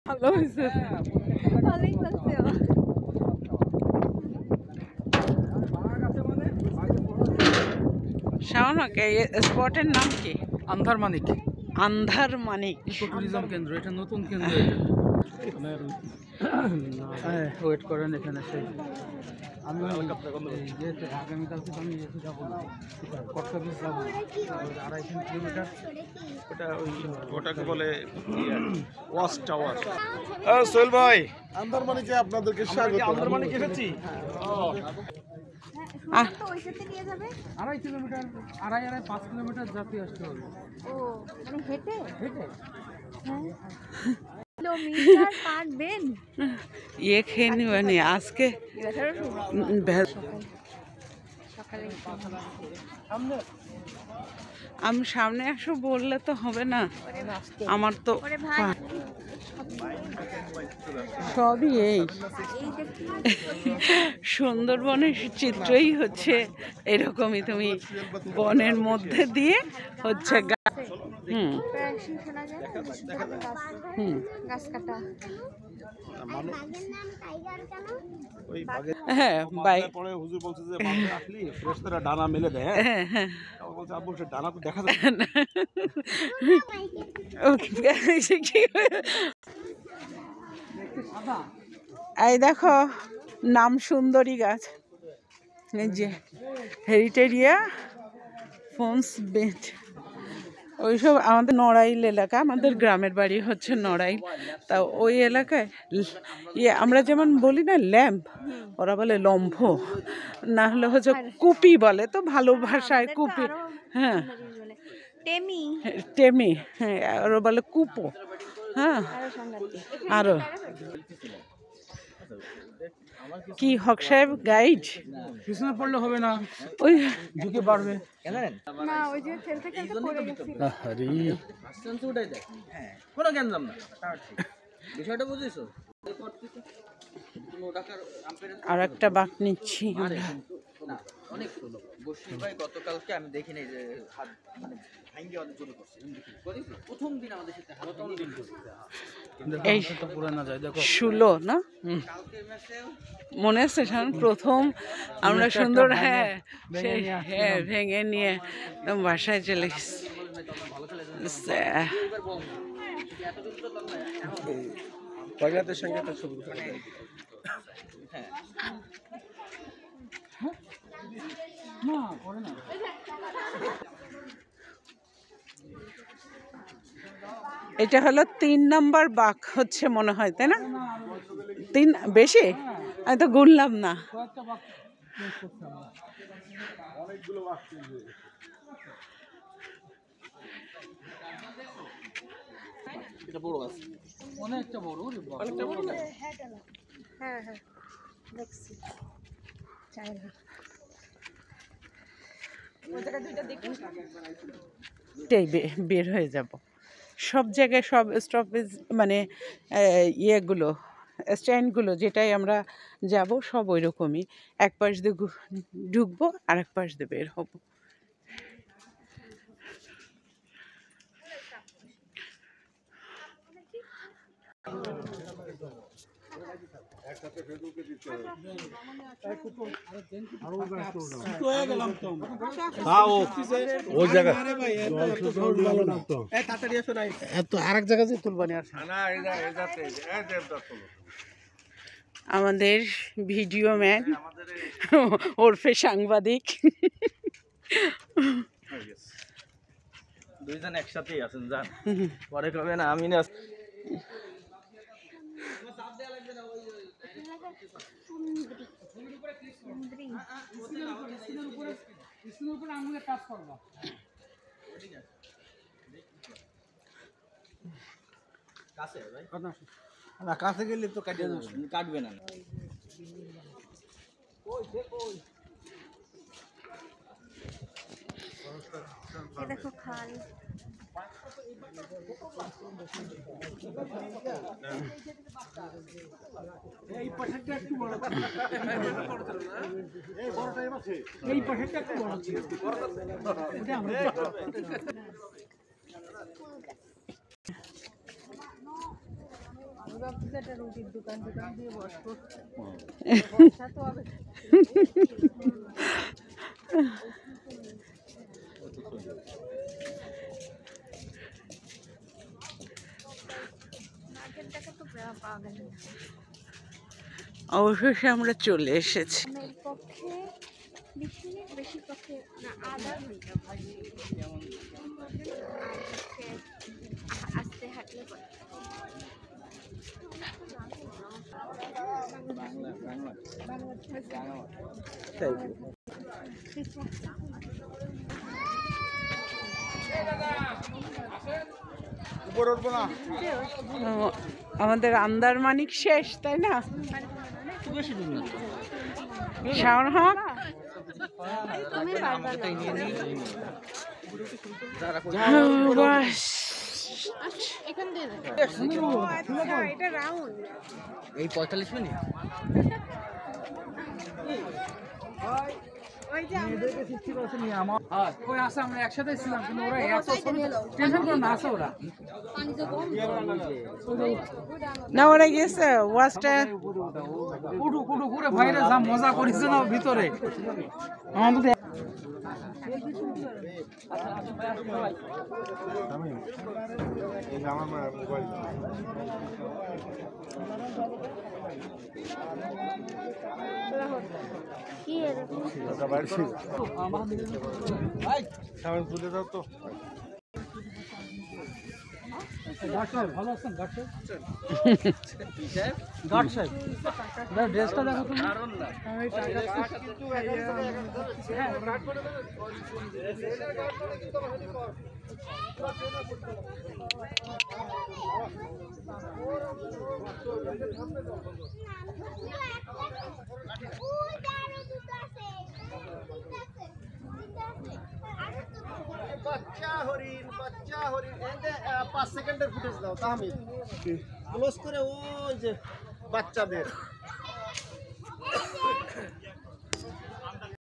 ভালো হয়েছে, ভালোই বলছে ও। শাওনক এই স্পটের নাম কি? আন্ধার মানিক আন্ধার মানিক ইকো ট্যুরিজম কেন্দ্র। এটা নতুন কেন্দ্র। ওয়েট করেন এখানে। সেই আমি আগামীকালকে আমি এসে যাবো না, কটকা বিচ যাবো 250 কিলোমিটার। ওটা ওটাকে বলে ওয়াচ টাওয়ার। সোহেল ভাই, আন্দারমানিকে আপনাদেরকে স্বাগত। আন্দারমানিক এসেছি। তো ওই সাথে নিয়ে যাবে? 2.5 কিলোমিটার, 5 কিলোমিটার যাত্রী আসতে হবে। ও মানে হেঁটে হেঁটে কিলোমিটার পারবেন? ইয়ে খেয়ে নিবানি আজকে সকালে আমি সামনে আসো বললে তো হবে না, আমার তো ওরে ভাই সবই এই সুন্দরবনের চিত্রই হচ্ছে এরকমই। তুমি বনের মধ্যে দিয়ে হচ্ছে হুম শোনা যায় হুম গাছ কাটা। হ্যাঁ বাই পরে হুজুর বলছে যে মাঠে আসলি ফেরেশতারা ডানা মেলে দেয়। হ্যাঁ হ্যাঁ আমি বলছি আব্বু সে ডানা তো দেখা যায় না। এই দেখো নাম সুন্দরী গাছ, এই যে হেরিটেরিয়া ফোনস বেঞ্চ। ওইসব আমাদের নড়াইল এলাকা, আমাদের গ্রামের বাড়ি হচ্ছে নড়াইল। তা ওই এলাকায় ইয়ে আমরা যেমন বলি না ল্যাম্প, ওরা বলে লম্ভ, না হলে হচ্ছে কুপি বলে। তো ভালো ভাষায় কুপি, হ্যাঁ টেমি টেমি, হ্যাঁ ওরা বলে কুপো। হ্যাঁ আরো কি হক সাহেব গাইড পিছনে পড়লে হবে না, ওই ঝুঁকে পারবে। না ওই যে খেলতে খেলতে পড়ে গেছি। কোনো জ্ঞান না, বিষয়টা বুঝেছো? আর একটা বাঁক নিচ্ছি আমরা। অনেক বসির ভাই গতকালকে আমি দেখিনি যে হাত মানে ভাঙ্গে অনেক জোরে করছে। প্রথম দিন আমাদের সাথে এই পুরো না যায় দেখো শুলো না মনে আছে প্রথম আমরা সুন্দর হ্যাঁ হ্যাঁ ভেঙে নিয়ে বাসায় চলে গেছি। পয়গাতের সঙ্গে একটা ছবি উঠানো। না করে না। এটা হলো 3 নম্বর বাঁক হচ্ছে মনে হয়, তাই না? 3 বেশি আমি তো গুনলাম না। এটা বড় আছে, অনেকটা বড়, অনেকটা বড়। হ্যাঁ হ্যাঁ দেখছি এটাই বের হয়ে যাব। সব জায়গায় সব স্টপেজ মানে ইয়েগুলো স্ট্যান্ডগুলো যেটাই আমরা যাব সব ওই রকমই, এক পাশ দিয়ে ঢুকবো আর এক পাশ দিয়ে বের হবো। আমাদের ভিডিও ম্যান ওরফে সাংবাদিক দুইজন একসাথেই আছেন, জান পরে কবে না আমি না। না কাছে গেলে তো কাটবে না। দেখো খাল এই পাশেরটা একটু বড় ছিল, এই পাশেরটা একটু বড় ছিল। এটা আমরা অবশেষে আমরা চলে এসেছি। আমার পক্ষে 20 মিনিট, বেশি পক্ষে না আধা ঘন্টা। আর হচ্ছে আস্তে হাঁটলে পরে উপরে উঠবো না আমাদের আন্দারমানিক শেষ, তাই না? শাওন হক তুমি পারবা না। বাস এখান দিয়ে এটা রাউন্ড। এই 45 মিনিট ওই যে ওই আসে আমরা একসাথে ছিলাম, কিন্তু ওরা টেনশন করে না আসে ওরা। না, ওরা গেছে ওয়াচটা। কুটু কুটু করে ভাইরা যা মজা করেছে না ভিতরে আমাদের। আমার মোবাইল কি এরকম সামনে তুলে দাও তো। ভালো আছেন গার্ড সাহেব? ড্রেসটা দেখো তুমি। বাচ্চা হরিণ 5 সেকেন্ডের ফুটেজ দাও তাহমিদ, ক্লোজ করে ওই যে বাচ্চাদের